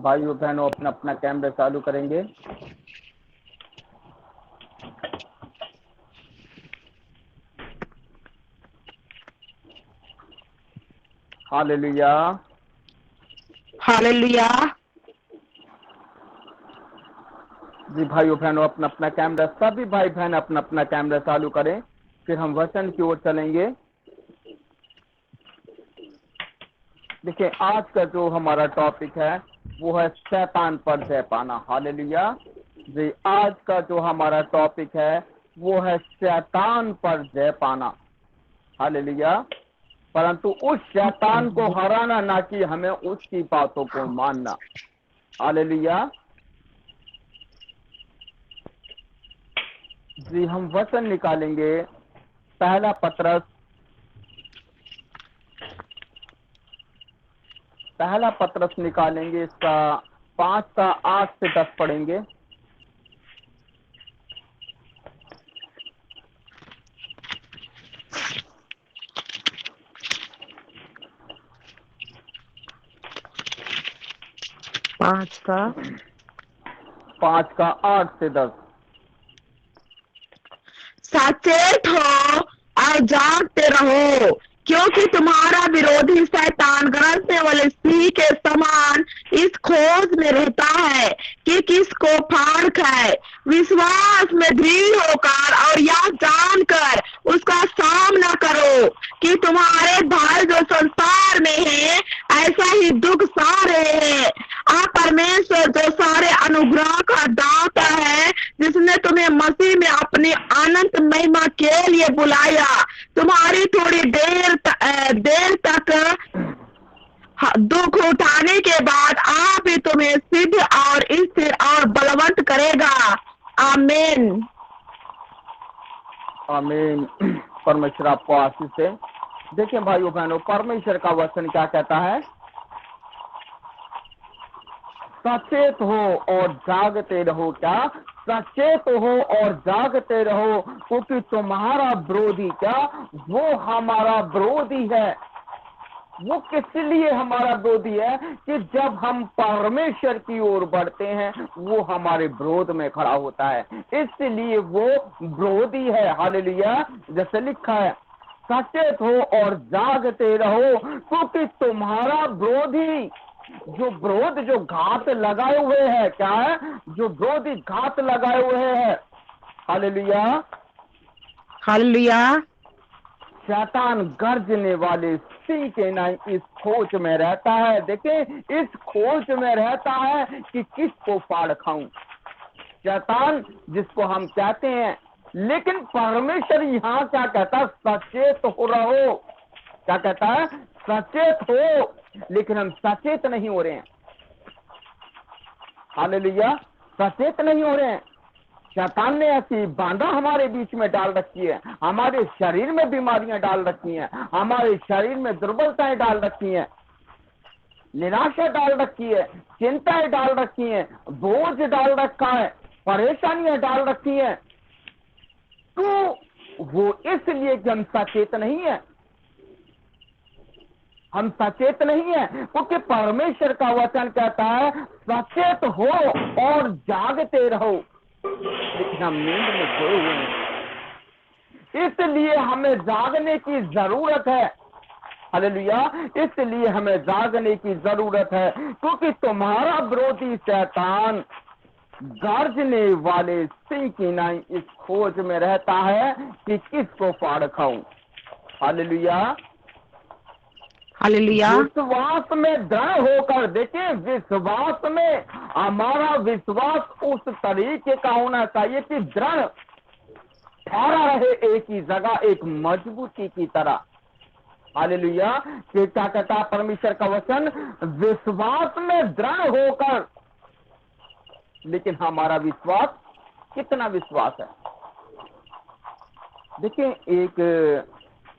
भाइयों बहनों अपना अपना कैमरा चालू करेंगे। Hallelujah, hallelujah. जी भाइयों बहनों अपना अपना कैमरा, सभी भाई बहन अपना अपना कैमरा चालू करें, फिर हम वचन की ओर चलेंगे। देखिए आज का जो हमारा टॉपिक है वो है शैतान पर जय पाना। हालेलुया। जी आज का जो हमारा टॉपिक है वो है शैतान पर जय पाना। हालेलुया। परंतु उस शैतान को हराना, ना कि हमें उसकी बातों को मानना। हालेलुया। जी हम वचन निकालेंगे पहला पत्रस निकालेंगे, इसका 5 का 8 से 10 पढ़ेंगे। पाँच का 5 का 8 से 10। सचेत हो और जागते रहो, क्योंकि तुम्हारा विरोधी शैतान गरजने वाले सिंह के समान इस खोज में रहता है कि किसको फाड़ खाए। विश्वास में दृढ़ होकर और यह जानकर उसका सामना करो कि तुम्हारे भाई जो संसार में है ऐसा ही दुख सह रहे हैं। आप परमेश्वर जो सारे अनुग्रह का दाता है, जिसने तुम्हें मसीह में अपनी अनंत महिमा के लिए बुलाया, तुम्हारी थोड़ी देर तक दुख उठाने के बाद आप ही तुम्हें सिद्ध और स्थिर और बलवंत करेगा। आमीन। आमीन। परमेश्वर आपको आशीष दे। देखिए भाइयों बहनों, परमेश्वर का वचन क्या कहता है? सचेत हो और जागते रहो। क्या? सचेत हो और जागते रहो, क्योंकि तुम्हारा विरोधी क्या, वो हमारा विरोधी है। वो किस लिए हमारा विरोधी है? कि जब हम परमेश्वर की ओर बढ़ते हैं वो हमारे विरोध में खड़ा होता है, इसलिए वो विरोधी है। हालेलुया। जैसे लिखा है, सचेत हो और जागते रहो, क्योंकि तुम्हारा विरोधी जो घात लगाए हुए है, क्या है? जो विरोधी घात लगाए हुए है। हालेलुया। हालेलुया। शैतान गर्जने वाले सिंह के नाई इस खोज में रहता है। देखिए इस खोज में रहता है कि किसको फाड़ खाऊं। शैतान जिसको हम कहते हैं, लेकिन परमेश्वर यहाँ क्या कहता है? सचेत हो रहो। क्या कहता है? सचेत हो। लेकिन हम सचेत नहीं हो रहे हैं। हालेलुया। सचेत नहीं हो रहे हैं। शैतान ने ऐसी बाधा हमारे बीच में डाल रखी है, हमारे शरीर में बीमारियां डाल रखी हैं, हमारे शरीर में दुर्बलताएं डाल रखी हैं, निराशा डाल रखी है, चिंताएं डाल रखी हैं, बोझ डाल रखा है, परेशानियां डाल रखी हैं। तो वो इसलिए कि हम सचेत नहीं है। हम सचेत नहीं है, क्योंकि परमेश्वर का वचन कहता है सचेत हो और जागते रहो। लेकिन हम नींद में सोए हुए हैं, इसलिए हमें जागने की जरूरत है। हालेलुया। इसलिए हमें जागने की जरूरत है, क्योंकि तुम्हारा विरोधी शैतान गर्जने वाले सिंह की नाई इस खोज में रहता है कि किसको फाड़ खाऊं। हालेलुया। हालेलुया। विश्वास में दृढ़ होकर, देखिए विश्वास में हमारा विश्वास उस तरीके का होना चाहिए कि दृढ़ ठहरा रहे एक ही जगह, एक मजबूती की तरह। हालेलुया। कि क्या कहता है परमेश्वर का वचन? विश्वास में दृढ़ होकर। लेकिन हमारा विश्वास कितना विश्वास है? देखिए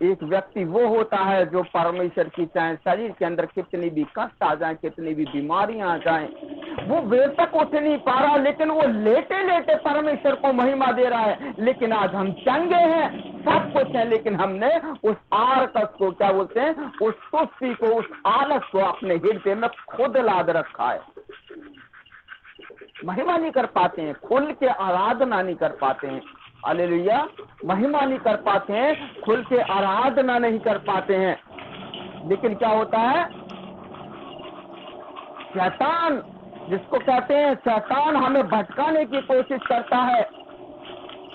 एक व्यक्ति वो होता है जो परमेश्वर की, चाहे शरीर के अंदर कितनी भी कष्ट आ जाए, कितनी भी बीमारियां आ जाए, वो बेशक उठ नहीं पा रहा, लेकिन वो लेटे लेटे परमेश्वर को महिमा दे रहा है। लेकिन आज हम चंगे हैं, सब कुछ है, लेकिन हमने उस आरकस को, क्या बोलते हैं, उस सुस्ती को, उस आलस को अपने हृदय में खुद लाद रखा है। महिमा नहीं कर पाते हैं, खुल के आराधना नहीं कर पाते हैं। हालेलुया, महिमा नहीं कर पाते हैं, खुल के आराधना नहीं कर पाते हैं। लेकिन क्या होता है, शैतान, जिसको कहते हैं शैतान, हमें भटकाने की कोशिश करता है,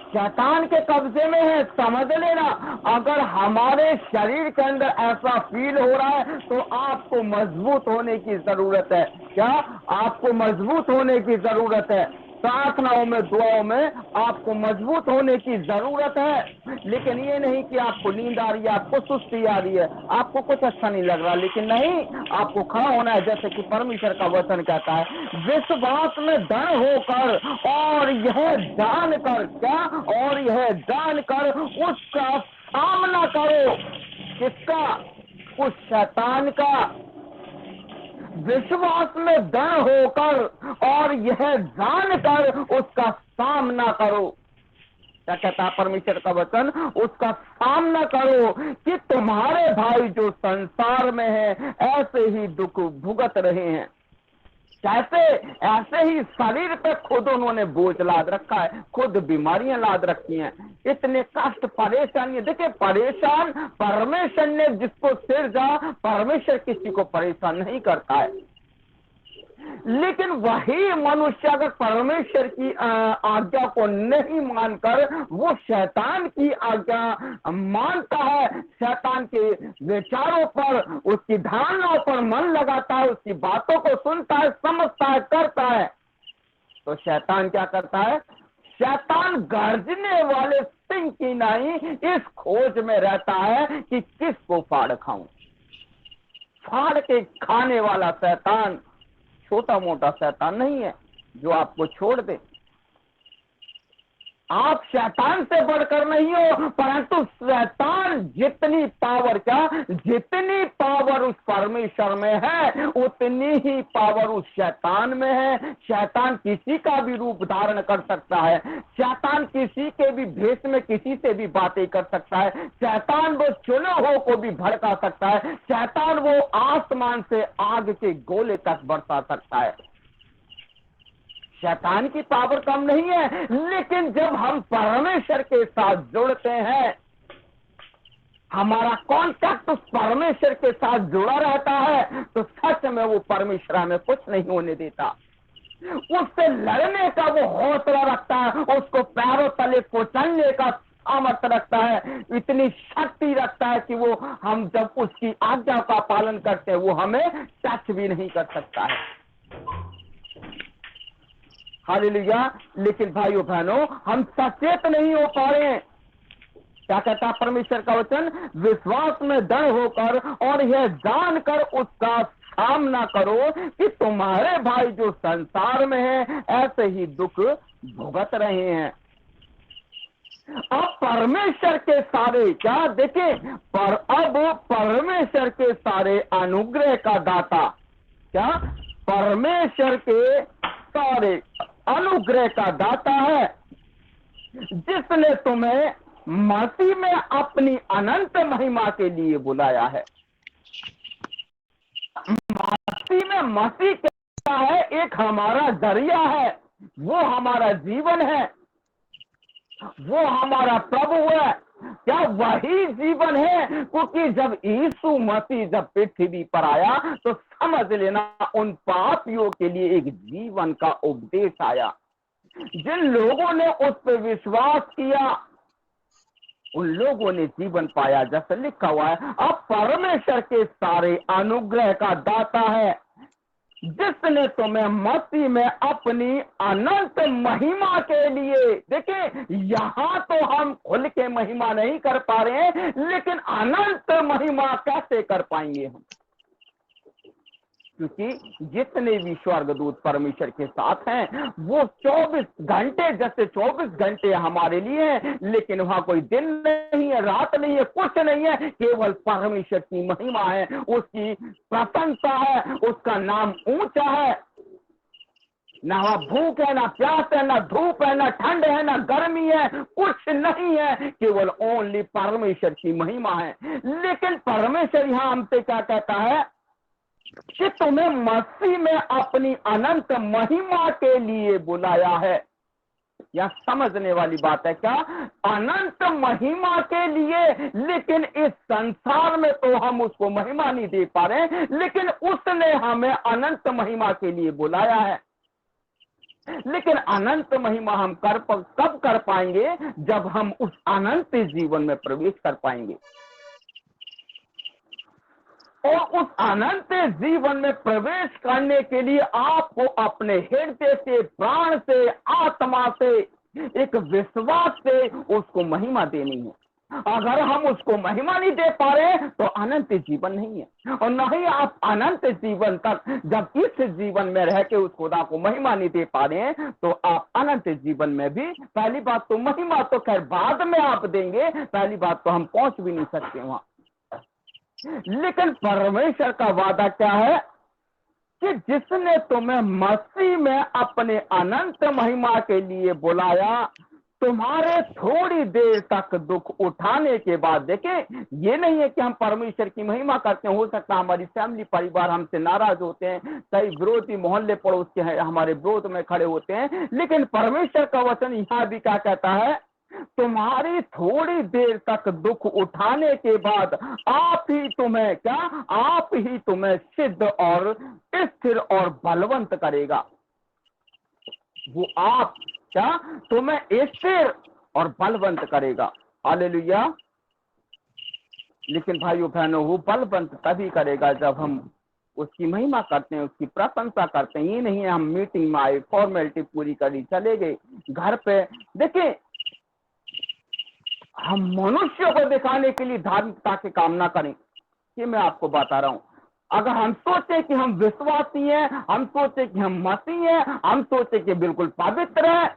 शैतान के कब्जे में है। समझ लेना, अगर हमारे शरीर के अंदर ऐसा फील हो रहा है तो आपको मजबूत होने की जरूरत है। क्या? आपको मजबूत होने की जरूरत है। प्रार्थनाओं में, दुआओं में आपको मजबूत होने की जरूरत है। लेकिन ये नहीं कि आपको नींद आ रही है, आपको सुस्ती आ रही है, आपको कुछ अच्छा नहीं लग रहा, लेकिन नहीं, आपको खड़ा होना है। जैसे कि परमेश्वर का वचन कहता है, विश्वास में दृढ़ होकर और यह जानकर, क्या? और यह जानकर उसका सामना करो। किसका? उस शैतान का। विश्वास में दृढ़ होकर और यह जानकर उसका सामना करो। क्या कहता है परमेश्वर का वचन? उसका सामना करो कि तुम्हारे भाई जो संसार में है ऐसे ही दुख भुगत रहे हैं। कैसे? ऐसे ही शरीर पे खुद उन्होंने बोझ लाद रखा है, खुद बीमारियां लाद रखी हैं, इतने कष्ट, परेशानी। देखिए, परेशान परमेश्वर ने जिसको सिरजा, परमेश्वर किसी को परेशान नहीं करता है। लेकिन वही मनुष्य अगर परमेश्वर की आज्ञा को नहीं मानकर वो शैतान की आज्ञा मानता है, शैतान के विचारों पर, उसकी धारणाओं पर मन लगाता है, उसकी बातों को सुनता है, समझता है, करता है, तो शैतान क्या करता है? शैतान गर्जने वाले सिंह की नहीं इस खोज में रहता है कि किसको फाड़ खाऊं। फाड़ के खाने वाला शैतान छोटा मोटा शैतान नहीं है जो आपको छोड़ दे। आप शैतान से बढ़कर नहीं हो, परंतु शैतान जितनी पावर, क्या? जितनी पावर उस परमेश्वर में है उतनी ही पावर उस शैतान में है। शैतान किसी का भी रूप धारण कर सकता है, शैतान किसी के भी भेष में किसी से भी बातें कर सकता है, शैतान वो चुने हुए को भी भड़का सकता है, शैतान वो आसमान से आग के गोले तक बरसा सकता है। शैतान की पावर कम नहीं है। लेकिन जब हम परमेश्वर के साथ जुड़ते हैं, हमारा कॉन्टैक्ट उस परमेश्वर के साथ जुड़ा रहता है, तो सच में वो परमेश्वर हमें कुछ नहीं होने देता। उससे लड़ने का वो हौसला रखता है, उसको पैरों तले कुचलने का सामर्थ्य रखता है, इतनी शक्ति रखता है कि वो, हम जब उसकी आज्ञा का पालन करते हैं वो हमें टच भी नहीं कर सकता है। हालेलुया। लेकिन भाइयों बहनों, हम सचेत नहीं हो पा रहे हैं। क्या कहता परमेश्वर का वचन? विश्वास में दृढ़ होकर और यह जानकर उसका सामना करो कि तुम्हारे भाई जो संसार में है ऐसे ही दुख भुगत रहे हैं। अब परमेश्वर के सारे, क्या देखें, पर अब परमेश्वर के सारे अनुग्रह का दाता, क्या? परमेश्वर के सारे अनुग्रह का दाता है, जिसने तुम्हें मसीह में अपनी अनंत महिमा के लिए बुलाया है। मसीह में, मसीह क्या है? एक हमारा जरिया है, वो हमारा जीवन है, वो हमारा प्रभु है। क्या वही जीवन है? क्योंकि जब यीशु मसीह जब पृथ्वी पर आया तो समझ लेना उन पापियों के लिए एक जीवन का उपदेश आया। जिन लोगों ने उस पर विश्वास किया उन लोगों ने जीवन पाया। जैसे लिखा हुआ है, अब परमेश्वर के सारे अनुग्रह का दाता है, जिसने तुम्हें मसीह में अपनी अनंत महिमा के लिए, देखिए यहां तो हम खुल के महिमा नहीं कर पा रहे हैं, लेकिन अनंत महिमा कैसे कर पाएंगे हम? क्योंकि जितने भी स्वर्गदूत परमेश्वर के साथ हैं वो 24 घंटे, जैसे 24 घंटे हमारे लिए हैं, लेकिन वहां कोई दिन नहीं है, रात नहीं है, कुछ नहीं है, केवल परमेश्वर की महिमा है, उसकी प्रशंसा है, उसका नाम ऊंचा है। ना वहां भूख है, ना प्यास है, ना धूप है, ना ठंड है, ना गर्मी है, कुछ नहीं है, केवल ओनली परमेश्वर की महिमा है। लेकिन परमेश्वर यहां हमसे क्या कहता है? कि तुम्हें मसीह में अपनी अनंत महिमा के लिए बुलाया है। यह समझने वाली बात है क्या? अनंत महिमा के लिए। लेकिन इस संसार में तो हम उसको महिमा नहीं दे पा रहे, लेकिन उसने हमें अनंत महिमा के लिए बुलाया है। लेकिन अनंत महिमा हम कब कर पाएंगे? जब हम उस अनंत जीवन में प्रवेश कर पाएंगे। और उस अनंत जीवन में प्रवेश करने के लिए आपको अपने हृदय से, प्राण से, आत्मा से, एक विश्वास से उसको महिमा देनी है। अगर हम उसको महिमा नहीं दे पा रहे तो अनंत जीवन नहीं है। और न ही आप अनंत जीवन तक, जब इस जीवन में रह के उस खुदा को महिमा नहीं दे पा रहे हैं, तो आप अनंत जीवन में भी, पहली बात तो महिमा तो खैर बाद में आप देंगे, पहली बात तो हम पहुंच भी नहीं सकते वहां। लेकिन परमेश्वर का वादा क्या है कि जिसने तुम्हें मसीह में अपने अनंत महिमा के लिए बुलाया, तुम्हारे थोड़ी देर तक दुख उठाने के बाद, देखें ये नहीं है कि हम परमेश्वर की महिमा करते हैं, हो सकता है हमारी फैमिली परिवार हमसे नाराज होते हैं, कई विरोधी मोहल्ले पड़ोस के हैं हमारे विरोध में खड़े होते हैं, लेकिन परमेश्वर का वचन यहाँ भी क्या कहता है? तुम्हारी थोड़ी देर तक दुख उठाने के बाद आप ही तुम्हें सिद्ध और स्थिर और बलवंत करेगा। वो आप क्या तुम्हें स्थिर और बलवंत करेगा। हालेलुया। लेकिन भाइयों बहनों, वो बलवंत तभी करेगा जब हम उसकी महिमा करते हैं, उसकी प्रशंसा करते हैं। ये नहीं है हम मीटिंग में आए, फॉर्मेलिटी पूरी करी, चले गए घर पे। देखिए, हम मनुष्य को दिखाने के लिए धार्मिकता के काम ना करें। ये मैं आपको बता रहा हूं। अगर हम सोचे कि हम विश्वासी हैं, हम सोचे कि हम मसीह हैं, हम सोचे कि बिल्कुल पवित्र है,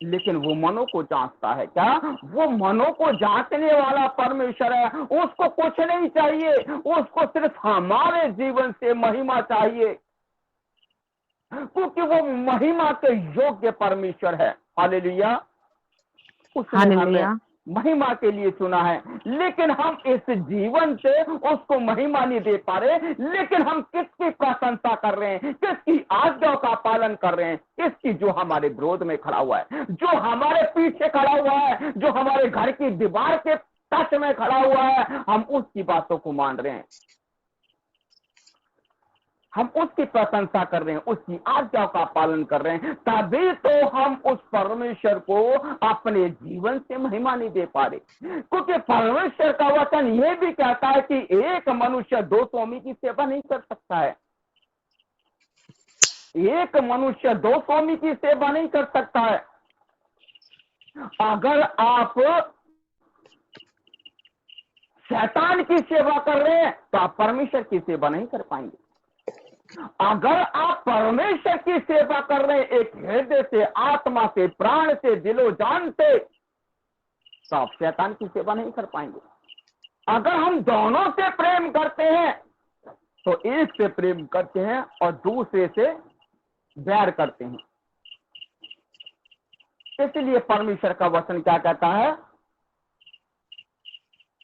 लेकिन वो मनों को जांचता है। क्या? वो मनों को जांचने वाला परमेश्वर है। उसको कुछ नहीं चाहिए, उसको सिर्फ हमारे जीवन से महिमा चाहिए, क्योंकि वो महिमा के योग्य परमेश्वर है। हालेलुया। उसने हमें महिमा के लिए चुना है, लेकिन हम इस जीवन से उसको महिमा नहीं दे पा रहे। लेकिन हम किसकी प्रशंसा कर रहे हैं? किसकी आज्ञाओं का पालन कर रहे हैं? किसकी? जो हमारे विरोध में खड़ा हुआ है, जो हमारे पीछे खड़ा हुआ है, जो हमारे घर की दीवार के टच में खड़ा हुआ है, हम उसकी बातों को मान रहे हैं, हम उसकी प्रशंसा कर रहे हैं, उसकी आज्ञा का पालन कर रहे हैं। तभी तो हम उस परमेश्वर को अपने जीवन से महिमा नहीं दे पा रहे, क्योंकि परमेश्वर का वचन यह भी कहता है कि एक मनुष्य 2 स्वामी की सेवा नहीं कर सकता है। एक मनुष्य 2 स्वामी की सेवा नहीं कर सकता है। अगर आप शैतान की सेवा कर रहे हैं तो आप परमेश्वर की सेवा नहीं कर पाएंगे। अगर आप परमेश्वर की सेवा कर रहे हैं एक हृदय से, आत्मा से, प्राण से, दिलो जान से, तो आप शैतान की सेवा नहीं कर पाएंगे। अगर हम दोनों से प्रेम करते हैं तो एक से प्रेम करते हैं और दूसरे से बैर करते हैं। इसलिए परमेश्वर का वचन क्या कहता है?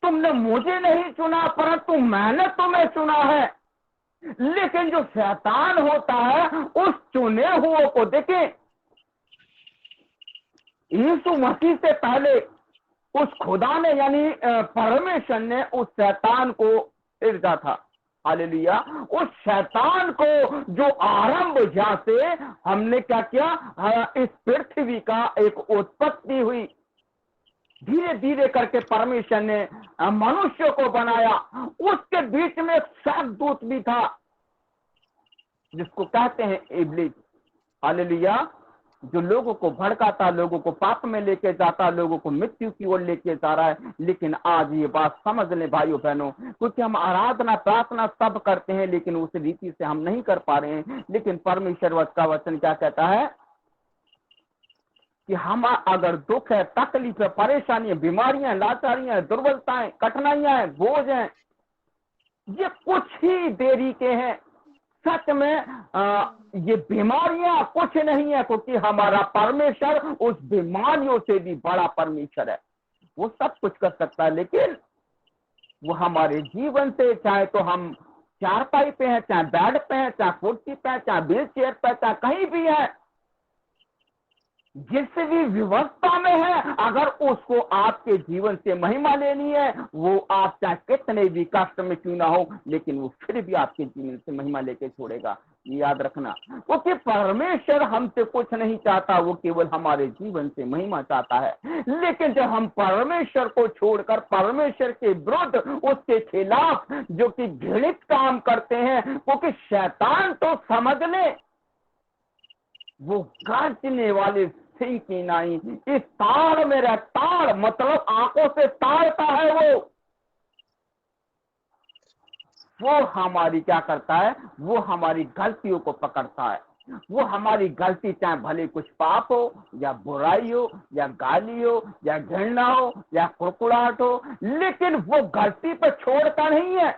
तुमने मुझे नहीं चुना, परंतु मैंने तुम्हें चुना है। लेकिन जो शैतान होता है, उस चुने हुओं को, देखें, यीशु मसीह से पहले उस खुदा ने, यानी परमेश्वर ने उस शैतान को सृजा था। हालेलुया। उस शैतान को जो आरंभ जहां से हमने क्या किया, इस पृथ्वी का एक उत्पत्ति हुई, धीरे धीरे करके परमेश्वर ने मनुष्य को बनाया। उसके बीच में एक स्वर्गदूत भी था जिसको कहते हैं इब्लिस। हालेलुया। जो लोगों को भड़काता, लोगों को पाप में लेके जाता, लोगों को मृत्यु की ओर लेके जा रहा है। लेकिन आज ये बात समझ लें भाइयों बहनों, क्योंकि हम आराधना प्रार्थना सब करते हैं लेकिन उस रीति से हम नहीं कर पा रहे हैं। लेकिन परमेश्वर का वचन क्या कहता है कि हम अगर दुख है, तकलीफ है, परेशानियां, बीमारियां, लाचारियां, दुर्बलताएं, कठिनाइयां हैं, बोझ हैं, ये कुछ ही देरी के हैं। सच में ये बीमारियां कुछ नहीं है, क्योंकि हमारा परमेश्वर उस बीमारियों से भी बड़ा परमेश्वर है। वो सब कुछ कर सकता है, लेकिन वो हमारे जीवन से, चाहे तो हम चारपाई पे हैं, चाहे बेड पे हैं, चाहे कुर्सी पे हैं, चाहे व्हील चेयर पे, चाहे कहीं भी है, जिस भी व्यवस्था में है, अगर उसको आपके जीवन से महिमा लेनी है, वो आप चाहे कितने भी कष्ट में क्यों ना हो, लेकिन वो फिर भी आपके जीवन से महिमा लेके छोड़ेगा। ये याद रखना, क्योंकि परमेश्वर हमसे कुछ नहीं चाहता, वो केवल हमारे जीवन से महिमा चाहता है। लेकिन जब हम परमेश्वर को छोड़कर परमेश्वर के विरुद्ध, उसके खिलाफ जो कि घृणित काम करते हैं, क्योंकि शैतान तो समझ ले वो गर्जने वाले सिंह की नाई इस ताड़ मेरा ताड़, मतलब आंखों से ताड़ता है। वो हमारी क्या करता है, वो हमारी गलतियों को पकड़ता है। वो हमारी गलती, चाहे भले कुछ पाप हो या बुराई हो या गाली हो या घृणा हो या कुड़कुड़ाहट हो, लेकिन वो गलती पे छोड़ता नहीं है,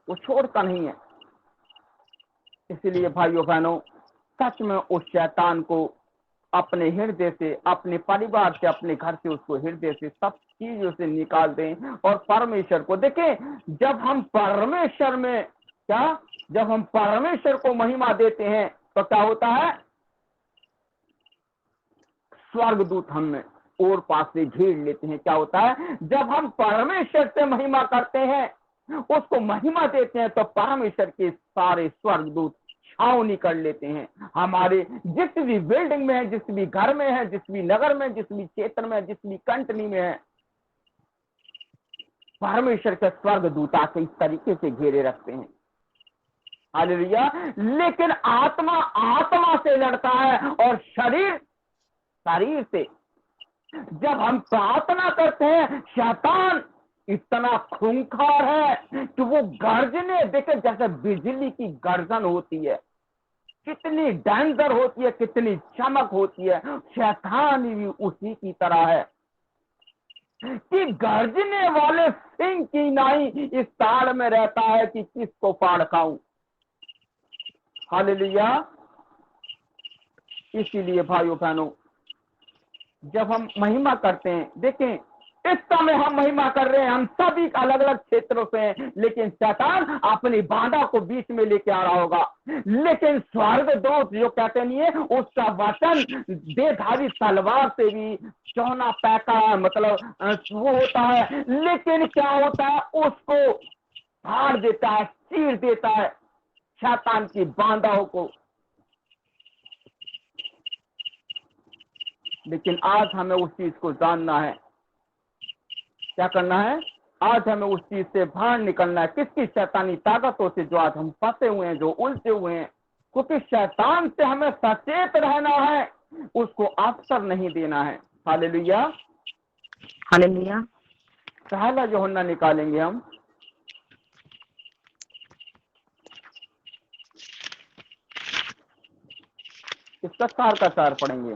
वो छोड़ता नहीं है। इसलिए भाइयों बहनों, सच में उस शैतान को अपने हृदय से, अपने परिवार से, अपने घर से, उसको हृदय से, सब चीजों से निकाल दें और परमेश्वर को देखें। जब हम परमेश्वर में क्या, जब हम परमेश्वर को महिमा देते हैं तो क्या होता है, स्वर्गदूत हमें और पास से घेर लेते हैं। क्या होता है, जब हम परमेश्वर से महिमा करते हैं, उसको महिमा देते हैं, तो परमेश्वर के सारे स्वर्गदूत छावनी कर लेते हैं। हमारे जिस भी बिल्डिंग में है, जिस भी घर में है, जिस भी नगर में, जिस भी क्षेत्र में, जिस भी कंट्री में है, परमेश्वर के स्वर्गदूत आके इस तरीके से घेरे रखते हैं। हालेलुया। लेकिन आत्मा आत्मा से लड़ता है और शरीर शरीर से। जब हम प्रार्थना करते हैं, शैतान इतना खूंखार है कि वो गर्जने, देखे जैसे बिजली की गर्जन होती है, कितनी डेंजर होती है, कितनी चमक होती है, शैतान भी उसी की तरह है कि गर्जने वाले सिंह की नाई इस ताड़ में रहता है कि किसको फाड़ खाऊं। हालेलुया। इसीलिए भाइयों बहनों, जब हम महिमा करते हैं, देखें इस समय हम महिमा कर रहे हैं, हम सभी अलग अलग क्षेत्रों से हैं, लेकिन शैतान अपनी बाधा को बीच में लेके आ रहा होगा। लेकिन स्वर्गदूत जो कहते नहीं है, उसका वचन देधारी तलवार से भी चौना पैका है, मतलब वो होता है। लेकिन क्या होता है, उसको फाड़ देता है, चीर देता है शैतान की बाधाओं को। लेकिन आज हमें उस चीज को जानना है, क्या करना है, आज हमें उस चीज से बाहर निकलना है। किसकी शैतानी ताकतों से जो आज हम फंसे हुए हैं, जो उलझे हुए हैं, क्योंकि शैतान से हमें सचेत रहना है, उसको अवसर नहीं देना है। हालेलुया। हालेलुया। पहला यूहन्ना निकालेंगे हम, इसका 4 का 4 पढ़ेंगे।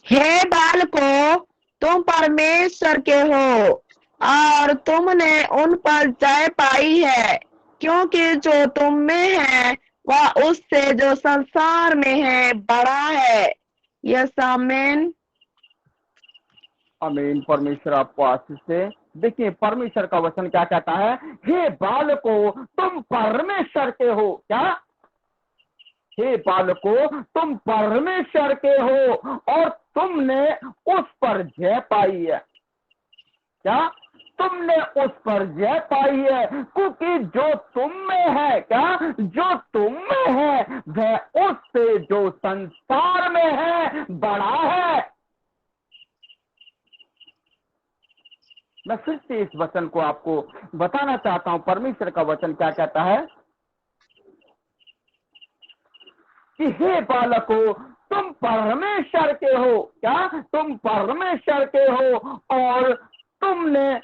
हे बालकों, तुम परमेश्वर के हो और तुमने उन पर जय पाई है, क्योंकि जो तुम में है वह उससे जो संसार में है बड़ा है। यस आमीन। आमीन। परमेश्वर आपको आशीष दे। देखिए परमेश्वर का वचन क्या कहता है, हे बालकों तुम परमेश्वर के हो। क्या, हे बालकों तुम परमेश्वर के हो और तुमने उस पर जय पाई है। क्या, तुमने उस पर जय पाई है, क्योंकि जो तुम में है, क्या, जो तुम में है वह उससे जो संसार में है बड़ा है। मैं फिर से इस वचन को आपको बताना चाहता हूं, परमेश्वर का वचन क्या कहता है कि हे बालकों तुम परमेश्वर के हो। क्या, तुम परमेश्वर के हो और तुमने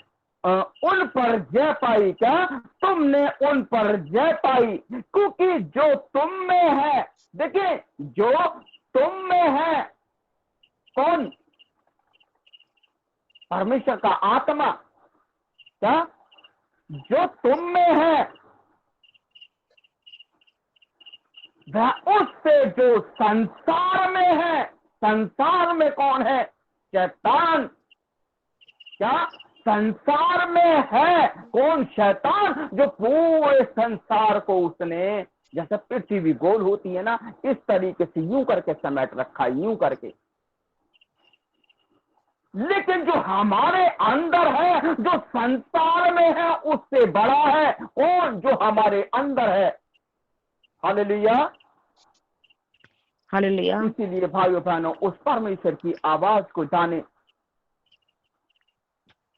उन पर जय पाई। क्या, तुमने उन पर जय पाई, क्योंकि जो तुम में है, देखिए जो तुम में है, कौन, परमेश्वर का आत्मा। क्या, जो तुम में है वह उससे जो संसार में है। संसार में कौन है? शैतान। क्या संसार में है? कौन? शैतान, जो पूरे संसार को उसने, जैसे पृथ्वी गोल होती है ना, इस तरीके से यूं करके समेट रखा है, यूं करके। लेकिन जो हमारे अंदर है, जो संसार में है, उससे बड़ा है। कौन? जो हमारे अंदर है। Hallelujah, hallelujah. इसीलिए भाइयों बहनों, उस परमेश्वर की आवाज को जाने,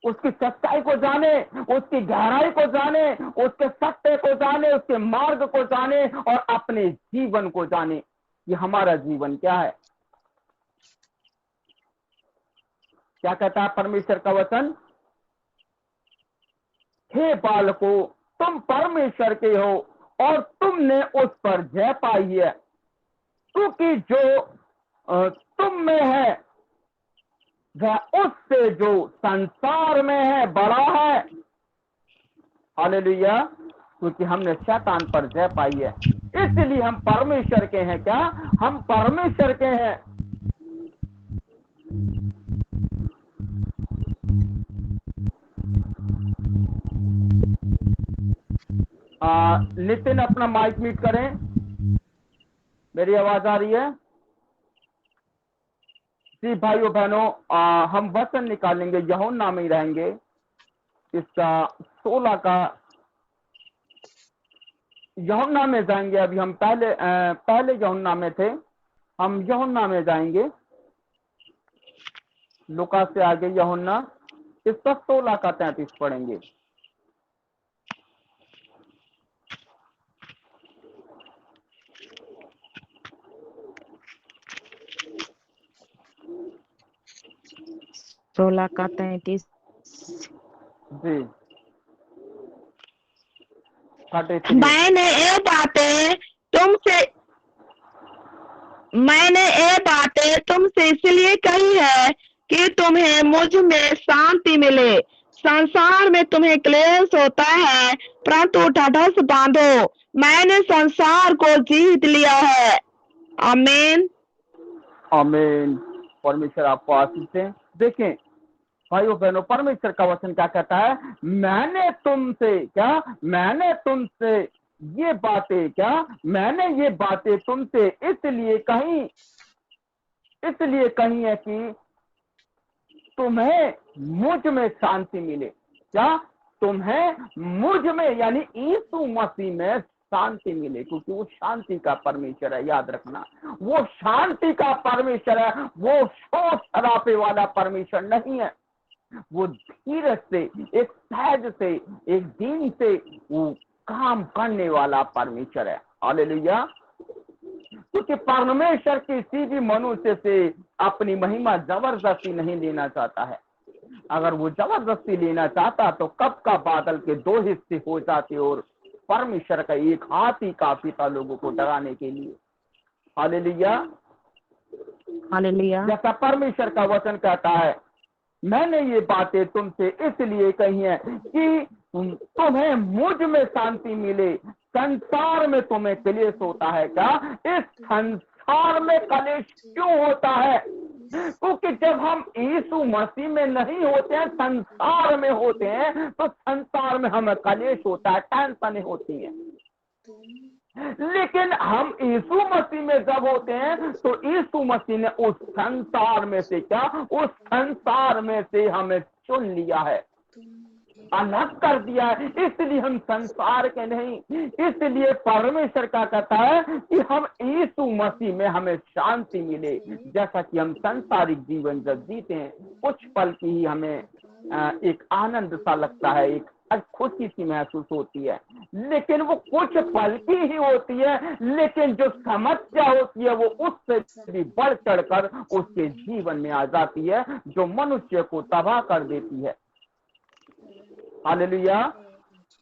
उसकी सच्चाई को जाने, उसकी गहराई को जाने, उसके सत्य को जाने, उसके मार्ग को जाने और अपने जीवन को जाने। ये हमारा जीवन क्या है? क्या कहता है परमेश्वर का वचन? हे बालकों, तुम परमेश्वर के हो और तुमने उस पर जय पाई है, क्योंकि जो तुम में है वह उससे जो संसार में है बड़ा है। हालेलुया, क्योंकि हमने शैतान पर जय पाई है, इसलिए हम परमेश्वर के हैं। क्या? हम परमेश्वर के हैं। नितिन, अपना माइक म्यूट करें। मेरी आवाज आ रही है? जी भाइयों बहनों, हम वचन निकालेंगे, यूहन्ना में ही रहेंगे। इसका 16 का यूहन्ना में जाएंगे। अभी हम पहले यूहन्ना में थे, हम यूहन्ना में जाएंगे। लूका से आगे यूहन्ना, इसका 16 का 33 पढ़ेंगे। सोलह का 33। जी, 33। मैंने ये बातें तुमसे इसलिए कही है कि तुम्हें मुझ में शांति मिले। संसार में तुम्हें क्लेश होता है, परंतु ढाढ़स बांधो, मैंने संसार को जीत लिया है। आमीन, आमीन। परमेश्वर आपको आशीष दे। देखें भाइयों बहनों, परमेश्वर का वचन क्या कहता है? मैंने तुमसे ये बातें, मैंने ये बातें तुमसे इसलिए कही है कि तुम्हें मुझ में शांति मिले। क्या? तुम्हें मुझ में, यानी यीशु मसीह में शांति मिले, क्योंकि वो शांति का परमेश्वर है। याद रखना, वो शांति का परमेश्वर है। वो शोर शराबे वाला परमेश्वर नहीं है। वो धीरज से, एक सहज से, एक दिन से वो काम करने वाला परमेश्वर है। हालेलुया, क्योंकि परमेश्वर किसी भी मनुष्य से अपनी महिमा जबरदस्ती नहीं लेना चाहता है। अगर वो जबरदस्ती लेना चाहता तो कब का बादल के 2 हिस्से हो जाते और परमेश्वर का एक हाथ ही काफी था लोगों को डराने के लिए। Hallelujah, hallelujah. जैसा परमेश्वर का वचन कहता है, मैंने ये बातें तुमसे इसलिए कही है कि तुम्हें मुझ में शांति मिले। संसार में तुम्हें क्लेश होता है। क्या? इस संसार में क्लेश क्यों होता है? क्योंकि जब हम यीशु मसीह में नहीं होते हैं, संसार में होते हैं, तो संसार में हमें क्लेश होता है, टेंशन होती है। लेकिन हम यीशु मसीह में जब होते हैं तो यीशु मसीह ने उस संसार में से उस संसार में से हमें चुन लिया है, अलग कर दिया है। इसलिए हम संसार के नहीं। इसलिए परमेश्वर का कहता है कि हम यीशु मसीह में हमें शांति मिले। जैसा कि हम सांसारिक जीवन जब जीते हैं, कुछ पल की ही हमें एक आनंद सा लगता है, एक खुशी सी महसूस होती है, लेकिन वो कुछ पल की ही होती है। लेकिन जो समस्या होती है वो उससे भी बढ़ चढ़कर उसके जीवन में आ जाती है, जो मनुष्य को तबाह कर देती है। हालेलुया,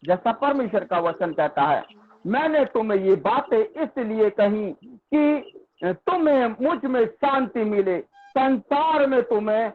जैसा परमेश्वर का वचन कहता है, मैंने तुम्हें ये बातें इसलिए कही कि तुम्हें मुझ में शांति मिले। संसार में तुम्हें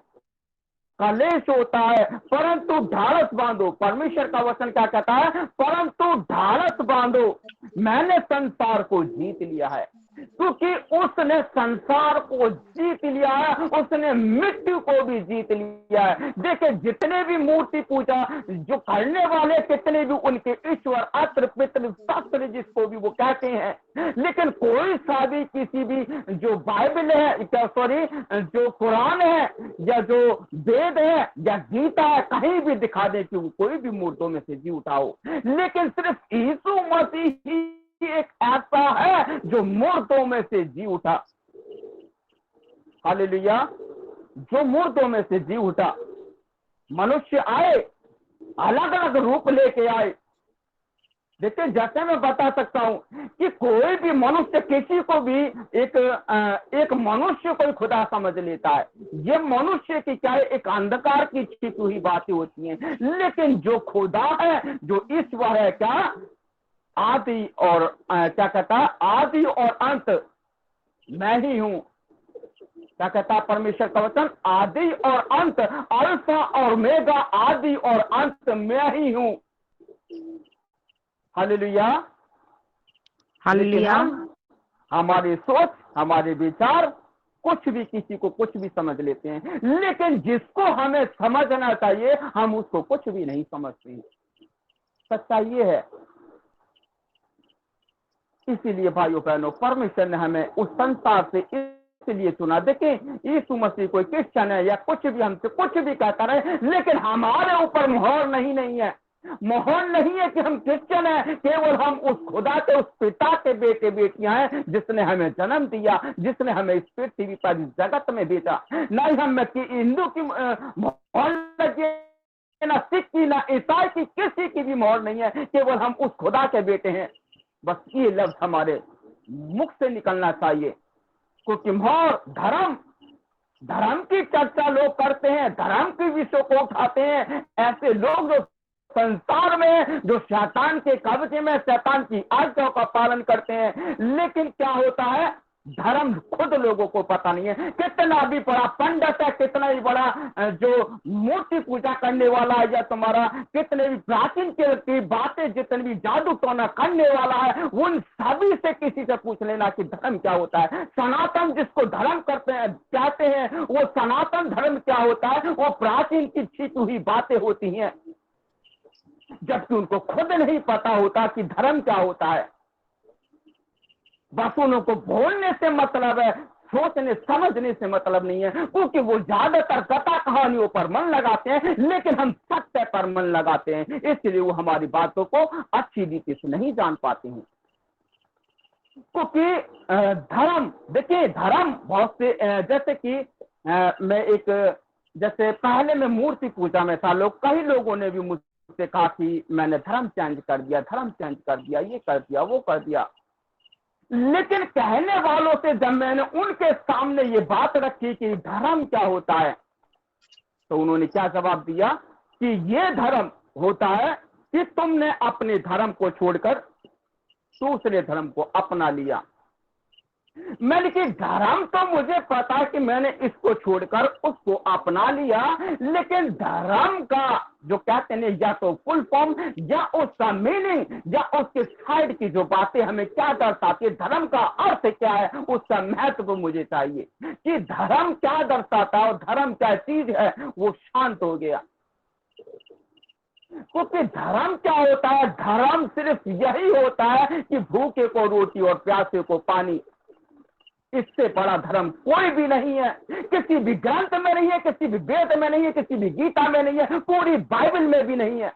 कलेश होता है, परंतु ढालस बांधो। परमेश्वर का वचन क्या कहता है? परंतु ढालस बांधो, मैंने संसार को जीत लिया है। क्योंकि उसने संसार को जीत लिया है, उसने मृत्यु को भी जीत लिया है। देखिए, जितने भी मूर्ति पूजा जो करने वाले, कितने भी उनके ईश्वर, अत्र पितृ शास्त्र जिसको भी वो कहते हैं, लेकिन कोई सा भी किसी भी जो बाइबल है, सॉरी, जो कुरान है या जो वेद है या गीता है, कहीं भी दिखा दे कि वो कोई भी मूर्तों में से जी उठाओ। लेकिन सिर्फ यीशु मसीह ही एक ऐसा है जो मुर्दों में से जी उठा। हालेलुया, जो मुर्दों में से जी उठा। मनुष्य आए, अलग अलग रूप लेके आए। देखिए, जैसे मैं बता सकता हूं कि कोई भी मनुष्य किसी को भी एक मनुष्य को खुदा समझ लेता है। ये मनुष्य की क्या है, एक अंधकार की छिपी हुई बातें होती हैं। लेकिन जो खुदा है, जो ईश्वर है, क्या आदि और क्या कहता है, आदि और अंत मैं ही हूं। क्या कहता है परमेश्वर का वचन? आदि और अंत, अल्फा और ओमेगा, आदि और अंत मैं ही हूं। Hallelujah, hallelujah. हमारी सोच, हमारे विचार कुछ भी, किसी को कुछ भी समझ लेते हैं, लेकिन जिसको हमें समझना चाहिए हम उसको कुछ भी नहीं समझते हैं। सच्चाई ये है। इसीलिए भाइयों बहनों, परमेश्वर ने हमें उस संसार से इसलिए चुना। देखें, यीशु मसीह कोई क्रिश्चियन है या कुछ भी हमसे कुछ भी कहता रहे, लेकिन हमारे ऊपर मोहर नहीं है। मोहर नहीं है कि हम क्रिश्चियन हैं, केवल हम उस खुदा के, उस पिता के बेटे बेटियां हैं जिसने हमें जन्म दिया, जिसने हमें इस पृथ्वी पर इस जगत में भेजा। नहीं हम हिंदू की मोहर लगी, ना सिख की, ना ईसाई की, किसी की भी मोहर नहीं है। केवल हम उस खुदा के बेटे हैं। बस ये लफ्ज हमारे मुख से निकलना चाहिए। क्योंकि मोहर धर्म की चर्चा लोग करते हैं, धर्म के विषयों को उठाते हैं। ऐसे लोग जो संसार में, जो शैतान के कब्जे में, शैतान की आज्ञाओं का पालन करते हैं। लेकिन क्या होता है, धर्म खुद लोगों को पता नहीं है। कितना भी बड़ा पंडित है, कितना ही बड़ा जो मूर्ति पूजा करने वाला है, या तुम्हारा कितने भी प्राचीन की बातें, जितने भी जादू टोना करने वाला है, उन सभी से किसी से पूछ लेना कि धर्म क्या होता है। सनातन जिसको धर्म करते हैं, कहते हैं, वो सनातन धर्म क्या होता है? वो प्राचीन की छिपी हुई बातें होती हैं, जबकि उनको खुद नहीं पता होता कि धर्म क्या होता है। बस उनको बोलने से मतलब है, सोचने समझने से मतलब नहीं है। क्योंकि वो ज्यादातर कथा कहानियों पर मन लगाते हैं, लेकिन हम सत्य पर मन लगाते हैं। इसलिए वो हमारी बातों को अच्छी रीति से नहीं जान पाते हैं। क्योंकि धर्म, देखिए, धर्म बहुत से, जैसे कि मैं जैसे पहले मैं मूर्ति पूजा में था, कई लोगों ने भी मुझसे कहा कि मैंने धर्म चेंज कर दिया, ये कर दिया, वो कर दिया। लेकिन कहने वालों से जब मैंने उनके सामने ये बात रखी कि धर्म क्या होता है, तो उन्होंने क्या जवाब दिया कि ये धर्म होता है कि तुमने अपने धर्म को छोड़कर दूसरे धर्म को अपना लिया। मैंने कि धर्म तो मुझे पता है कि मैंने इसको छोड़कर उसको अपना लिया, लेकिन धर्म का जो कहते हैं, या तो फुल फॉर्म, या उसका मीनिंग, या उसके साइड की जो बातें हमें क्या दर्शाती है, धर्म का अर्थ क्या है, उसका महत्व मुझे चाहिए कि धर्म क्या दर्शाता है और धर्म क्या चीज है। वो शांत हो गया। क्योंकि धर्म क्या होता है? धर्म सिर्फ यही होता है कि भूखे को रोटी और प्यासे को पानी। इससे बड़ा धर्म कोई भी नहीं है। किसी भी ग्रंथ में नहीं है, किसी भी वेद में नहीं है, किसी भी गीता में नहीं है, पूरी बाइबल में भी नहीं है।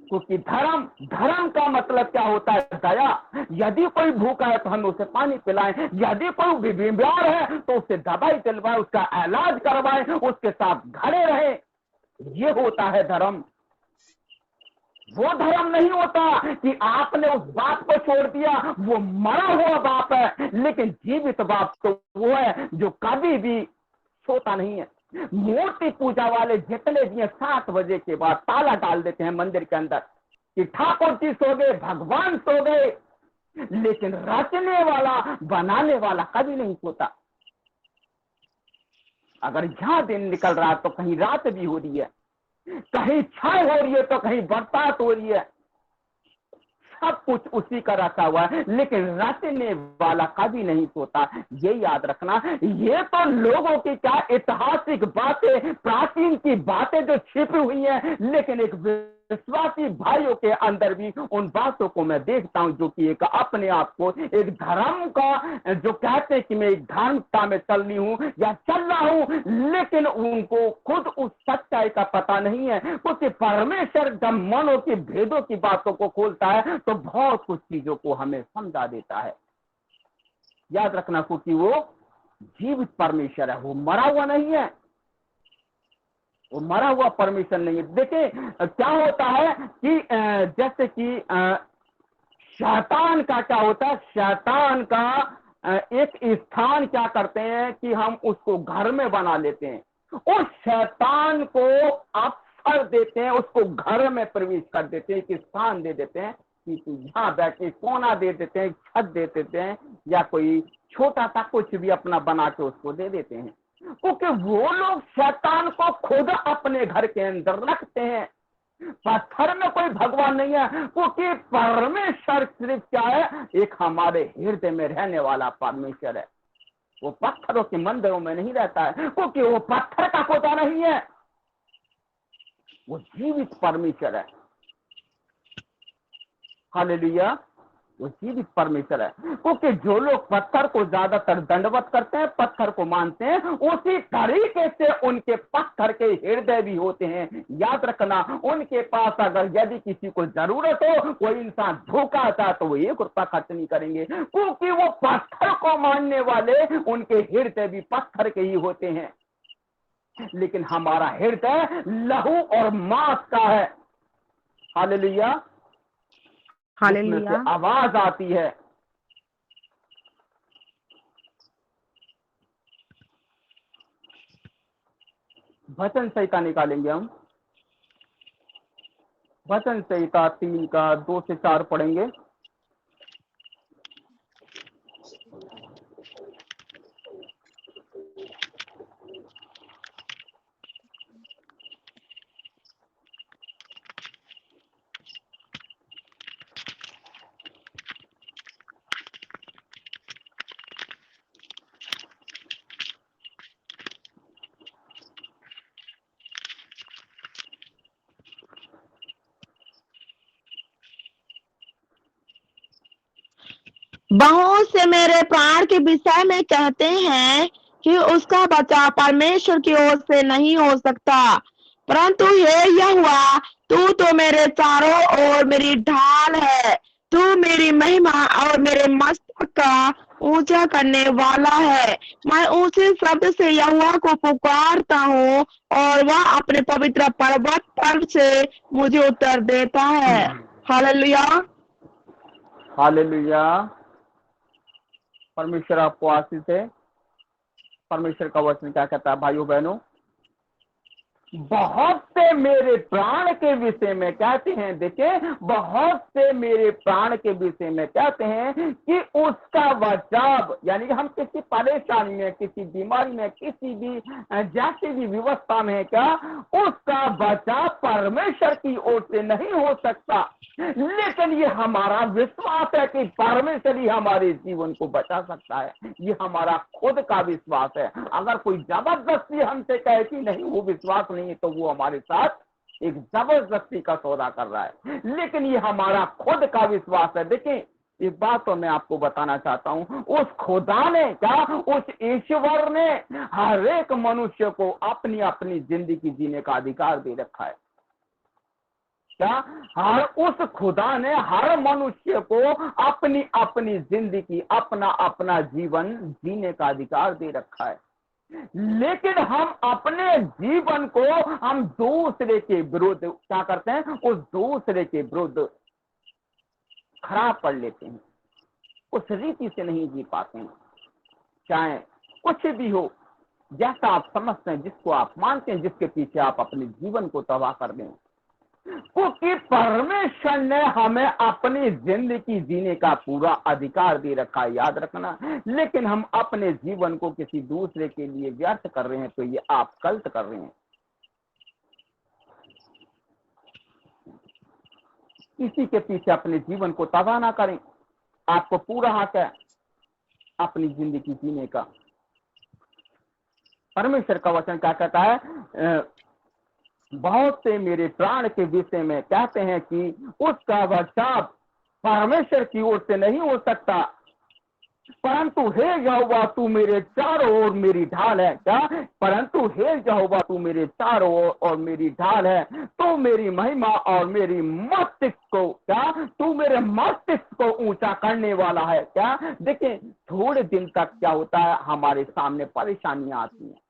क्योंकि धर्म का मतलब क्या होता है? दया। यदि कोई भूखा है तो हम उसे पानी पिलाएं, यदि कोई बीमार है तो उसे दवाई दिलवाएं, उसका इलाज करवाएं, उसके साथ खड़े रहें। ये होता है धर्म। वो धर्म नहीं होता कि आपने उस बाप को छोड़ दिया, वो मरा हुआ बाप है। लेकिन जीवित बाप तो वो है जो कभी भी सोता नहीं है। मूर्ति पूजा वाले जितने भी 7 बजे के बाद ताला डाल देते हैं मंदिर के अंदर कि ठाकुर जी सो गए, भगवान सो गए, लेकिन रचने वाला, बनाने वाला कभी नहीं सोता। अगर यहाँ दिन निकल रहा है तो कहीं रात भी हो रही है, कहीं छाई हो रही है तो कहीं बरसात हो रही है, सब कुछ उसी का रखा हुआ है। लेकिन रचने वाला कभी नहीं सोता, ये याद रखना। ये तो लोगों की क्या ऐतिहासिक बातें, प्राचीन की बातें जो छिपी हुई हैं, लेकिन एक विश्वासी भाइयों के अंदर भी उन बातों को मैं देखता हूं, जो कि एक अपने आप को एक धर्म का, जो कहते हैं कि मैं एक धार्मिकता में चल रही हूं या चल रहा हूं, लेकिन उनको खुद उस सच्चाई का पता नहीं है। क्योंकि परमेश्वर जब मनों की भेदों की बातों को खोलता है तो बहुत कुछ चीजों को हमें समझा देता है। याद रखना, क्योंकि वो जीवित परमेश्वर है, वो मरा हुआ नहीं है, वो मरा हुआ परमेश्वर नहीं है। देखिए क्या होता है कि जैसे कि शैतान का क्या होता है, शैतान का एक स्थान क्या करते हैं कि हम उसको घर में बना लेते हैं, उस शैतान को अवसर देते हैं, उसको घर में प्रवेश कर देते हैं, एक स्थान दे देते हैं कि तू यहाँ बैठे, कोना दे देते हैं, छत दे देते हैं, या कोई छोटा सा कुछ भी अपना बना के उसको दे देते हैं। क्योंकि वो लोग शैतान को खुद अपने घर के अंदर रखते हैं। पत्थर में कोई भगवान नहीं है, क्योंकि परमेश्वर सिर्फ क्या है, एक हमारे हृदय में रहने वाला परमेश्वर है। वो पत्थरों के मंदिरों में नहीं रहता है, क्योंकि वो पत्थर का खोदा नहीं है, वो जीवित परमेश्वर है। हालेलुया, वो जीवित परमेश्वर है। क्योंकि जो लोग पत्थर को ज्यादातर दंडवत करते हैं, पत्थर को मानते हैं, उसी तरीके से उनके पत्थर के हृदय भी होते हैं। याद रखना, उनके पास अगर यदि किसी को जरूरत हो, कोई इंसान धोखा आता है, तो वो 1 रुपया खर्च नहीं करेंगे, क्योंकि वो पत्थर को मानने वाले, उनके हृदय भी पत्थर के ही होते हैं। लेकिन हमारा हृदय लहू और मांस का है। हालेलुया, उसमें से आवाज आती है। वचन संहिता निकालेंगे हम, वचन संहिता 3 का 2 से 4 पढ़ेंगे। बहुत से मेरे प्राण के विषय में कहते हैं कि उसका बचाव परमेश्वर की ओर से नहीं हो सकता, परंतु हे यहोवा, तू तो मेरे चारों ओर मेरी ढाल है, तू मेरी महिमा और मेरे मस्तक का ऊंचा करने वाला है। मैं ऊंचे शब्द से यहोवा को पुकारता हूँ और वह अपने पवित्र पर्वत पर से मुझे उत्तर देता है। हालेलुया, हालेलुया, परमेश्वर आपको आशीष दे। परमेश्वर का वचन क्या कहता है भाइयों बहनों? बहुत से मेरे प्राण के विषय में कहते हैं, देखिए, बहुत से मेरे प्राण के विषय में कहते हैं कि उसका बचाव, यानी कि हम किसी परेशानी में, किसी बीमारी में, किसी भी जैसी भी व्यवस्था में है, क्या उसका बचाव परमेश्वर की ओर से नहीं हो सकता। लेकिन ये हमारा विश्वास है कि परमेश्वर ही हमारे जीवन को बचा सकता है। ये हमारा खुद का विश्वास है। अगर कोई जबरदस्ती हमसे कहे कि नहीं, वो विश्वास नहीं है, तो वो हमारे साथ एक जबरदस्ती का सौदा कर रहा है। लेकिन ये हमारा खुद का विश्वास है। देखिए, एक बात तो मैं आपको बताना चाहता हूं, उस खुदा ने क्या, उस ईश्वर ने हर एक मनुष्य को अपनी अपनी जिंदगी जीने का अधिकार दे रखा है। क्या हर उस खुदा ने हर मनुष्य को अपनी अपनी जिंदगी, अपना अपना जीवन जीने का अधिकार दे रखा है। लेकिन हम अपने जीवन को हम दूसरे के विरुद्ध क्या करते हैं, उस दूसरे के विरुद्ध खराब कर लेते हैं, उस रीति से नहीं जी पाते हैं। चाहे कुछ भी हो, जैसा आप समझते हैं, जिसको आप मानते हैं, जिसके पीछे आप अपने जीवन को तबाह कर दें, क्योंकि परमेश्वर ने हमें अपनी जिंदगी जीने का पूरा अधिकार दे रखा है, याद रखना। लेकिन हम अपने जीवन को किसी दूसरे के लिए व्यर्थ कर रहे हैं, तो ये आप गलत कर रहे हैं। किसी के पीछे अपने जीवन को तबाह ना करें, आपको पूरा हक है अपनी जिंदगी जीने का। परमेश्वर का वचन क्या कहता है? बहुत से मेरे प्राण के विषय में कहते हैं कि उसका बचाव परमेश्वर की ओर से नहीं हो सकता, परंतु हे यहोवा तू मेरे चारों ओर मेरी ढाल है। क्या? परंतु हे यहोवा तू मेरे चारों ओर और मेरी ढाल है, तो मेरी महिमा और मेरी मस्तिष्क को, क्या तू मेरे मस्तिष्क को ऊंचा करने वाला है। क्या? देखिए, थोड़े दिन तक क्या होता है, हमारे सामने परेशानियां आती हैं,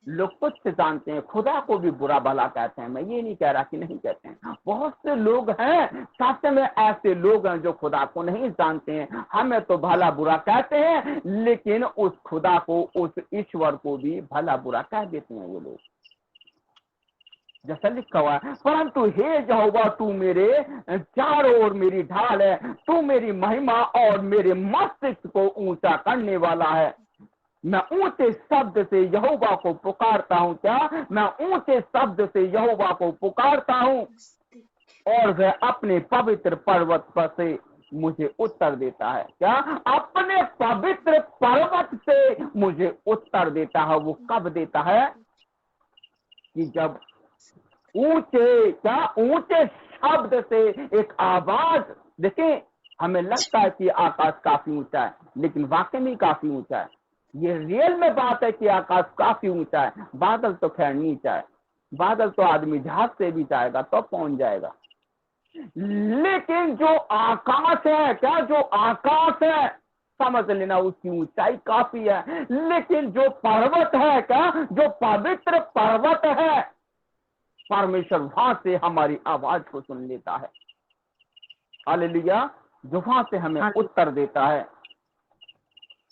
लोग कुछ से जानते हैं, खुदा को भी बुरा भला कहते हैं। मैं ये नहीं कह रहा कि नहीं कहते हैं, बहुत से लोग हैं, सच में ऐसे लोग हैं जो खुदा को नहीं जानते हैं, हमें तो भला बुरा कहते हैं, लेकिन उस खुदा को, उस ईश्वर को भी भला बुरा कह देते हैं वो लोग। जैसा लिखा हुआ है, परंतु हे यहोवा तू मेरे चारों ओर मेरी ढाल है, तू मेरी महिमा और मेरे मस्तिष्क को ऊंचा करने वाला है। मैं ऊंचे शब्द से यहोवा को पुकारता हूँ। क्या? मैं ऊंचे शब्द से यहोवा को पुकारता हूँ और वह अपने पवित्र पर्वत पर से मुझे उत्तर देता है। क्या? अपने पवित्र पर्वत से मुझे उत्तर देता है। वो कब देता है? कि जब ऊंचे, क्या ऊंचे शब्द से एक आवाज। देखिए, हमें लगता है कि आकाश काफी ऊंचा है, लेकिन वाकई में काफी ऊंचा है। ये रियल में बात है कि आकाश काफी ऊंचा है। बादल तो खैर नीचा है, बादल तो आदमी जहाज से भी जाएगा तो पहुंच जाएगा, लेकिन जो आकाश है, क्या जो आकाश है, समझ लेना उसकी ऊंचाई काफी है। लेकिन जो पर्वत है, क्या जो पवित्र पर्वत है, परमेश्वर वहां से हमारी आवाज को सुन लेता है। हालेलुया। जो वहां से हमें उत्तर देता है,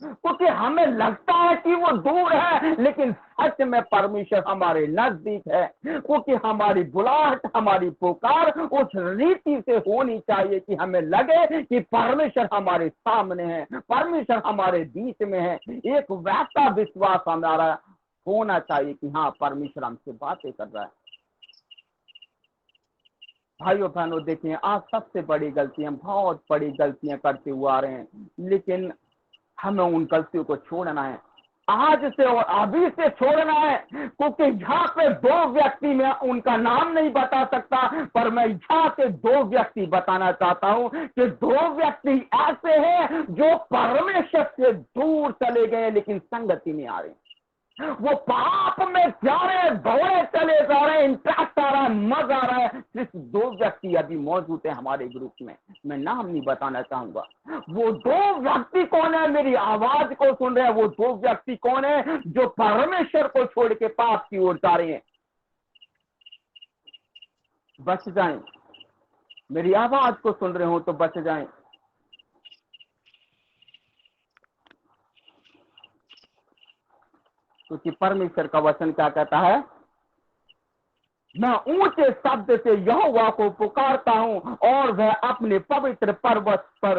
क्योंकि हमें लगता है कि वो दूर है, लेकिन सच में परमेश्वर हमारे नजदीक है। क्योंकि हमारी बुलाहट, हमारी पुकार उस रीति से होनी चाहिए कि हमें लगे कि परमेश्वर हमारे सामने है, परमेश्वर हमारे बीच में है। एक वैसा विश्वास हमारा होना चाहिए कि हाँ, परमेश्वर हमसे बातें कर रहा है। भाइयों बहनों, देखिए, आज सबसे बड़ी गलतियां, बहुत बड़ी गलतियां करते हुए आ रहे हैं, लेकिन हमें उन गलतियों को छोड़ना है, आज से और अभी से छोड़ना है। क्योंकि यहाँ पे दो व्यक्ति, में उनका नाम नहीं बता सकता, पर मैं यहाँ से दो व्यक्ति बताना चाहता हूँ कि दो व्यक्ति ऐसे हैं जो परमेश्वर से दूर चले गए, लेकिन संगति में आ रहे हैं। वो पाप में जा रहे हैं, दौड़े चले जा रहे हैं, इंटरेस्ट आ रहा है, मजा आ रहा है। सिर्फ दो व्यक्ति अभी मौजूद है हमारे ग्रुप में, मैं नाम नहीं बताना चाहूंगा। वो दो व्यक्ति कौन है? मेरी आवाज को सुन रहे हैं, वो दो व्यक्ति कौन है जो परमेश्वर को छोड़ के पाप की ओर जा रहे हैं? बच जाएं, मेरी आवाज को सुन रहे हो तो बच जाएं। क्योंकि परमेश्वर का वचन क्या कहता है? मैं ऊंचे शब्द से यहोवा को पुकारता हूं और वह अपने पवित्र पर्वत पर,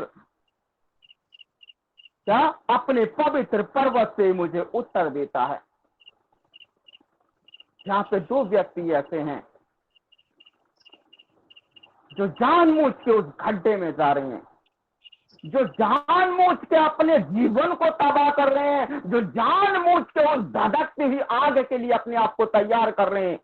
क्या अपने पवित्र पर्वत से मुझे उत्तर देता है। यहाँ पे दो व्यक्ति ऐसे हैं जो जानबूझ के उस गड्ढे में जा रहे हैं, जो जानबूझ के अपने जीवन को तबाह कर रहे हैं, जो जानबूझ के उस धधकती हुई आग के लिए अपने आप को तैयार कर रहे हैं,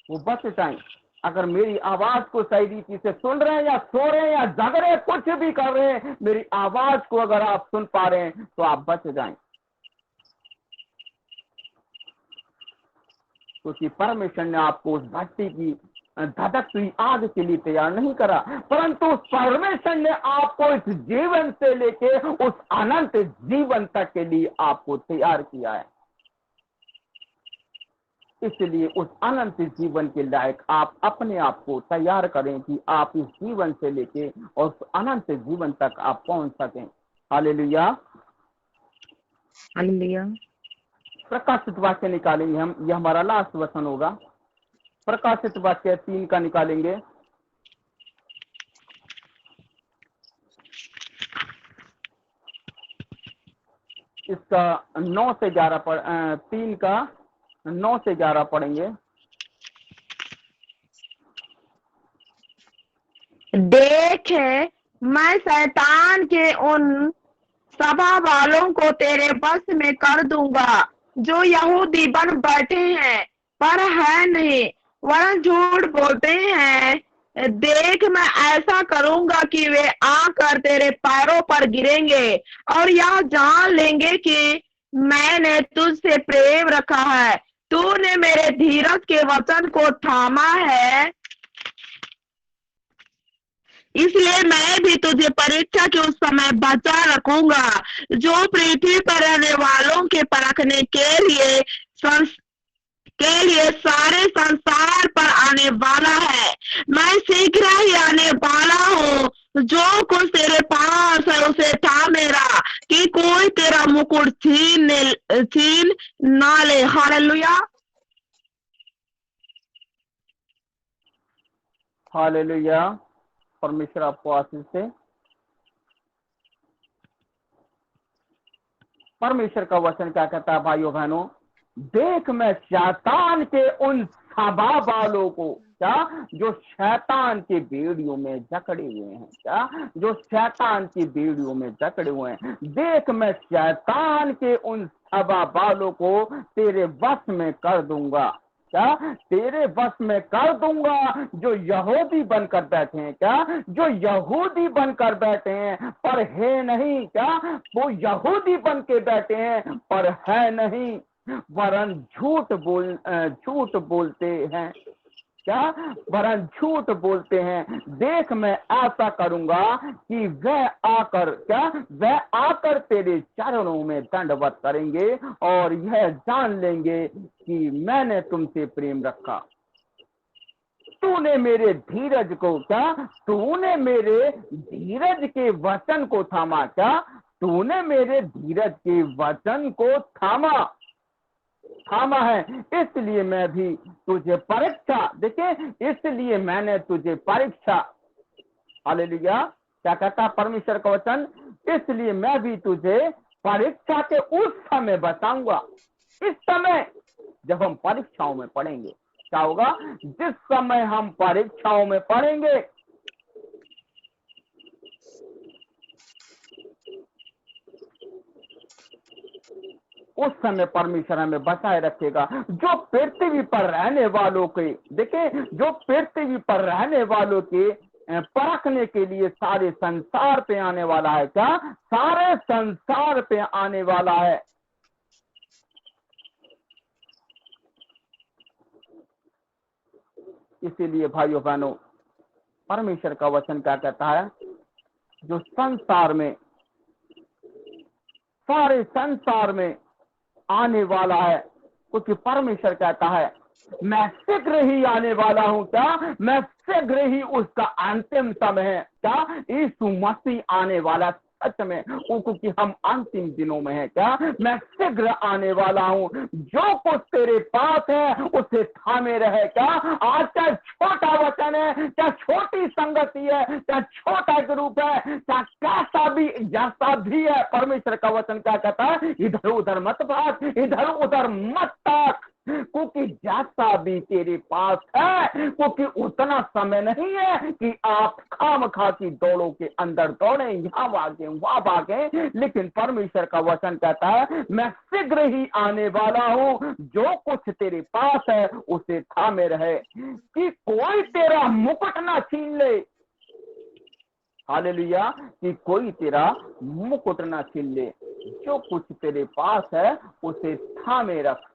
वो बच जाएं। अगर मेरी आवाज को सही रीति से सुन रहे हैं, या सो रहे हैं, या जग रहे हैं, कुछ भी कर रहे हैं, मेरी आवाज को अगर आप सुन पा रहे हैं तो आप बच जाएं। क्योंकि परमेश्वर ने आपको उस भट्टी की धधकती हुई आग के लिए तैयार नहीं करा, परंतु उस परमेश्वर ने आपको इस जीवन से लेके उस अनंत जीवन तक के लिए आपको तैयार किया है। इसलिए उस अनंत जीवन के लायक आप अपने आप को तैयार करें कि आप इस जीवन से लेके और उस अनंत जीवन तक आप पहुंच सकें। Hallelujah, hallelujah. प्रकाशित वाक्य निकालेंगे हम, यह हमारा लास्ट वचन होगा। प्रकाशित वाक्य 3 का निकालेंगे। इसका 9 से 11 3 का 9 से 11 पढ़ेंगे। देख, मैं शैतान के उन सभा वालों को तेरे बस में कर दूंगा जो यहूदी बन बैठे हैं पर है नहीं, वरन झूठ बोलते हैं। देख, मैं ऐसा करूंगा कि वे आकर तेरे पैरों पर गिरेंगे और यह जान लेंगे कि मैंने तुझसे प्रेम रखा है। तूने मेरे धीरज के वचन को थामा है, इसलिए मैं भी तुझे परीक्षा के उस समय बचा रखूंगा जो पृथ्वी पर रहने वालों के परखने के लिए सारे संसार पर आने वाला है। मैं शीघ्र ही आने वाला हूँ। जो कुछ तेरे पास है उसे था मेरा, कि कोई तेरा मुकुट छीन ना ले। Hallelujah, hallelujah. परमेश्वर आपको आशीष दे। परमेश्वर का वचन क्या कहता है भाइयों बहनों? देख, मैं शैतान के उन सभा वालों को, क्या, जो शैतान के बेड़ियों में जकड़े हुए हैं, क्या, जो शैतान की बेड़ियों में जकड़े हुए हैं, देख मैं शैतान के उन सभा वालों को तेरे वश में कर दूंगा, क्या, तेरे वश में कर दूंगा, जो यहूदी बनकर बैठे हैं, क्या, जो यहूदी बनकर बैठे हैं पर है नहीं, क्या, वो यहूदी बन के बैठे हैं पर है नहीं, वरन झूठ बोलते हैं, क्या, वरन झूठ बोलते हैं। देख, मैं ऐसा करूंगा कि वह आकर तेरे चरणों में दंडवत करेंगे और यह जान लेंगे कि मैंने तुमसे प्रेम रखा। तूने मेरे धीरज को, क्या, तूने मेरे धीरज के वचन को थामा, क्या, तूने मेरे धीरज के वचन को थामा है। इसलिए मैं भी तुझे परीक्षा, देखिए, इसलिए मैंने तुझे परीक्षा, हालेलुया, क्या कहता परमेश्वर का वचन? इसलिए मैं भी तुझे परीक्षा के उस समय बताऊंगा। इस समय जब हम परीक्षाओं में पढ़ेंगे, क्या होगा? जिस समय हम परीक्षाओं में पढ़ेंगे, उस समय परमेश्वर हमें बचाए रखेगा। जो पृथ्वी पर रहने वालों के, देखिए, जो पृथ्वी पर रहने वालों के परखने के लिए सारे संसार पे आने वाला है, क्या, सारे संसार पे आने वाला है। इसीलिए भाइयों बहनों, परमेश्वर का वचन क्या कहता है? जो संसार में, सारे संसार में आने वाला है, क्योंकि परमेश्वर कहता है मैं शीघ्र ही आने वाला हूं, क्या, मैं शीघ्र ही, उसका अंतिम समय है, क्या, यीशु मसीह आने वाला सच में, क्योंकि हम अंतिम दिनों में है, क्या, मैं शीघ्र आने वाला हूं। जो कुछ तेरे पास है उसे थामे रहे, क्या, आज चाहे छोटा वचन है, चाहे छोटी संगति है, चाहे छोटा ग्रुप है, चाहे कैसा भी जैसा भी है, परमेश्वर का वचन क्या कहता है? इधर उधर मत भाग, इधर उधर मत ताक, क्योंकि जैसा भी तेरे पास है, क्योंकि उतना समय नहीं है कि आप खामखा की दौड़ों के अंदर दौड़े, यहाँ भागे वहां भागे। लेकिन परमेश्वर का वचन कहता है मैं शीघ्र ही आने वाला हूं। जो कुछ तेरे पास है उसे थामे रहे, कि कोई तेरा मुकुट ना छीन ले। हालेलुया, कि कोई तेरा मुकुट ना छीन ले। जो कुछ तेरे पास है उसे थामे रख।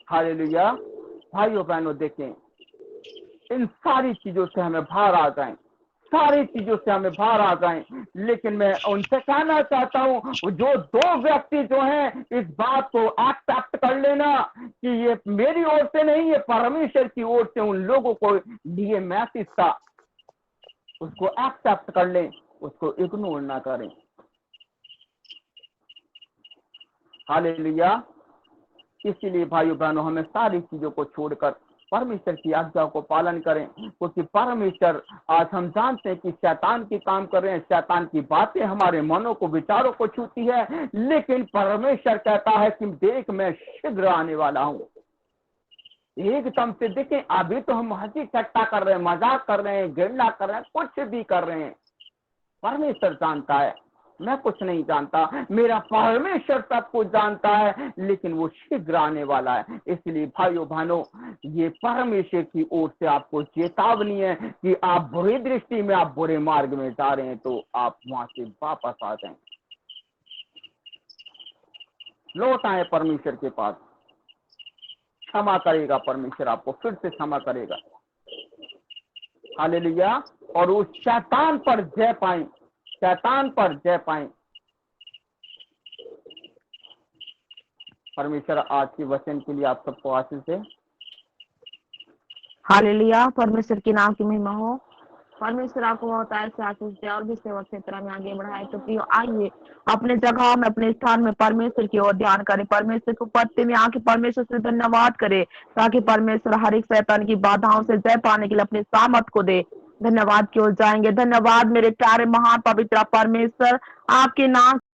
हालेलुया। भाइयों बहनों, देखें, इन सारी चीजों से हमें बाहर आ जाएं, सारी चीजों से हमें बाहर आ जाएं। लेकिन मैं उनसे कहना चाहता हूं, जो दो व्यक्ति जो हैं, इस बात को एक्सेप्ट कर लेना कि ये मेरी ओर से नहीं, ये परमेश्वर की ओर से उन लोगों को लिए मैसेज था, उसको एक्सेप्ट कर लें, उसको इग्नोर ना करें। हालेलुया। इसीलिए भाइयों बहनों हमें सारी चीजों को छोड़कर परमेश्वर की आज्ञा को पालन करें, क्योंकि परमेश्वर आज हम जानते हैं कि शैतान की काम कर रहे हैं, शैतान की बातें हमारे मनों को विचारों को छूती है, लेकिन परमेश्वर कहता है कि देख मैं शीघ्र आने वाला हूँ। एकदम से देखें, अभी तो हम हंसी ठट्टा कर रहे हैं, मजाक कर रहे हैं, गिरला कर रहे हैं, कुछ भी कर रहे हैं। परमेश्वर जानता है, मैं कुछ नहीं जानता, मेरा परमेश्वर सब कुछ जानता है, लेकिन वो शीघ्र आने वाला है। इसलिए भाइयों बहनों, ये परमेश्वर की ओर से आपको चेतावनी है कि आप बुरी दृष्टि में, आप बुरे मार्ग में जा रहे हैं, तो आप वहां से वापस आ जाएं, लौट आए परमेश्वर के पास। क्षमा करेगा परमेश्वर, आपको फिर से क्षमा करेगा। हालेलुया। और उस शैतान पर जय पाएं, शैतान पर जय पाएं। परमेश्वर आज के वचन के लिए आप सबको आशीष दे। हालेलुया, परमेश्वर के नाम की महिमा हो। परमेश्वर आपको बहुत ऐसे आशीष दे और भी सेवा क्षेत्र में आगे बढ़ाए। तो प्रियो आइए अपने जगह में, अपने स्थान में परमेश्वर की ओर ध्यान करें, परमेश्वर को पत्ते में आके परमेश्वर से धन्यवाद करें, ताकि परमेश्वर हर एक शैतान की बाधाओं से जय पाने के लिए अपने सामर्थ को दे। धन्यवाद की ओर जाएंगे। धन्यवाद मेरे प्यारे महान पवित्र परमेश्वर, आपके नाम